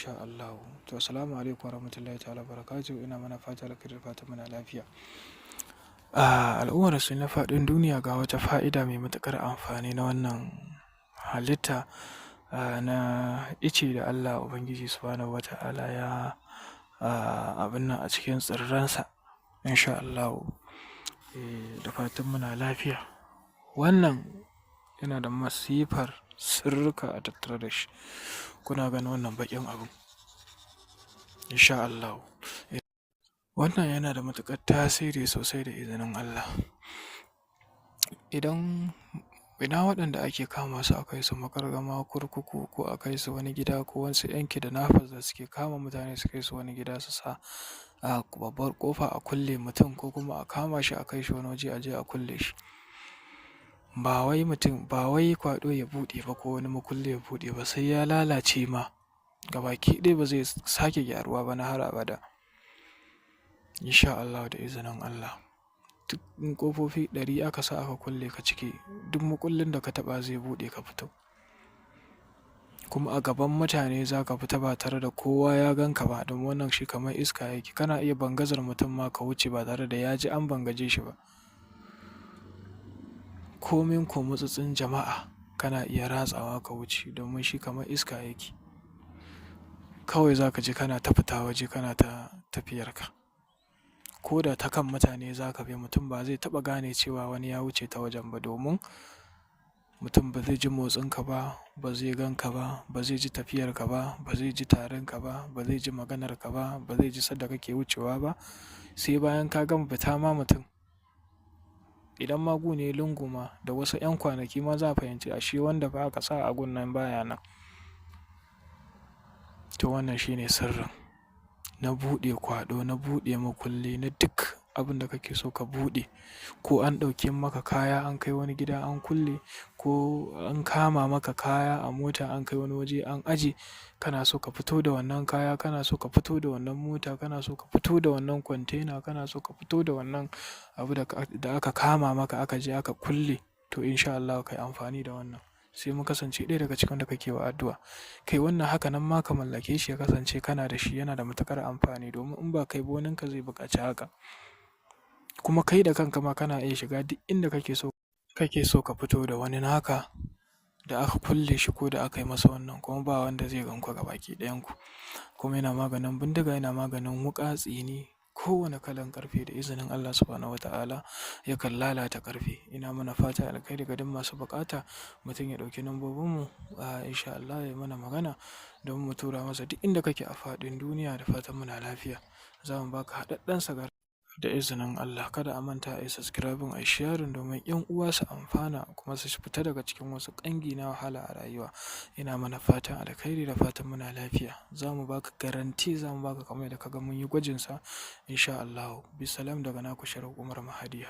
insha Allah. To assalamu alaikum warahmatullahi ta'ala barakatuh. Ina mana fata alkhairi da fatan muna lafiya. Al'ummar su na faɗin duniya ga wata fa'ida mai matuƙar amfani na wannan halitta na ice da Allah Ubangiji Subhanahu wa ta'ala ya abin nan a cikin tsirransa insha Allah. Da fatan muna lafiya. Wannan yana da masifar sirrika a tattare da shi. Kuna ganin wannan baƙin abu insha Allah. Wannan yana da matuƙar tasiri sosai da izinin Allah. Ina waɗanda ake kama su a kai su magargama kurkuku ko a kai su wani gida ko wasu yanki da nafas da suke kama mutane su kai su wani gida su sa a babbar ƙofa a kulle mutum ko kuma a kama shi a kai shi wani waje a je a kulle shi. Ba wai kwaɗo ya buɗe ba ko wani makulli ya buɗe ba, sai ya lalace ma gabaki ɗaya ba zai sake gyaruwa ba na har abada insha Allah da izinin Allah. Duk ƙofofi 100 aka sa aka kulle ka ciki, duk makullin da ka taɓa zai buɗe ka fito. Kuma a gaban mutane za ka fita ba tare da kowa ya gan ka ba, don wannan shi kamar iska yake. Kana iya bangazar mutum ma ka wuce ba tare da ya ji an bangaje shi ba. Komin mutsutsun jama'a kana iya ratsawa ka wuce, domin shi kamar iska yake. Kawai za ka ji kana ta fita waje kana ta tafiyarka. Ko da ta kan mutane za ka bi, mutum ba zai taɓa gane cewa wani ya wuce ta wajen ba, domin mutum ba zai ji motsinka ba, ba zai gan ka ba, ba zai ji tafiyarka ba, ba zai ji tarinka ba, ba zai ji maganarka ba, ba zai ji sadda kake wucewa ba. Sai bayan ka gama fita ma mutum, idan magu ne lungu ma da wasu 'yan kwanaki ma za a fahimci ashe wanda ba aka sa a gun nan baya nan. To wannan shine sirrin na buɗe kwaɗo, na buɗe makulli, na duk abin da kake so ka buɗe. Ko an ɗauke maka kaya an kai wani gida an kulle, ko an kama maka kaya a mota an kai wani waje an aje, kana so ka fito da wannan kaya, kana so ka fito da wannan mota, kana so ka fito da wannan kwantena, kana so ka fito da wannan abu da aka kama maka aka je aka kulle, to insha Allah kai amfani da wannan. Sai mu kasance ɗaya daga cikin da kake wa addu'a. Kai wannan haka nan ma ka mallake shi ya kasance kana da shi, yana da matuƙar amfani, domin in ba kai ba waninka zai buƙaci haka. Kuma kai da kanka ma kana iya shiga duk inda kake so ka fito da wani naka da aka kulle shi ko da aka yi masa wannan, kuma ba wanda zai gan ku gabaki ɗayanku. Kuma yana maganin bindiga, yana maganin wuƙa, tsini, kowane kalan ƙarfe da izinin Allah Subhanahu wa ta'ala yakan lalata ƙarfe. Ina mana fata alkhairi ga duk masu buƙata. Mutum ya ɗauki lambobinmu insha Allah ya mana magana don mu tura masa duk inda kake a faɗin duniya. Da fatan muna lafiya. Za mu baka haɗaɗɗen sagar da izinin Allah. Kada a manta a yi subscribing, a yi sharing domin 'yan uwa su amfana kuma su fita daga cikin wasu ƙangi na wahala a rayuwa. Ina mana fatan alkhairi da fatan muna lafiya. Za mu baka garanti, za mu baka kamar da kaga mun yi gwajinsa insha Allah. Bisalam daga naku Sharif Umar Mahadi.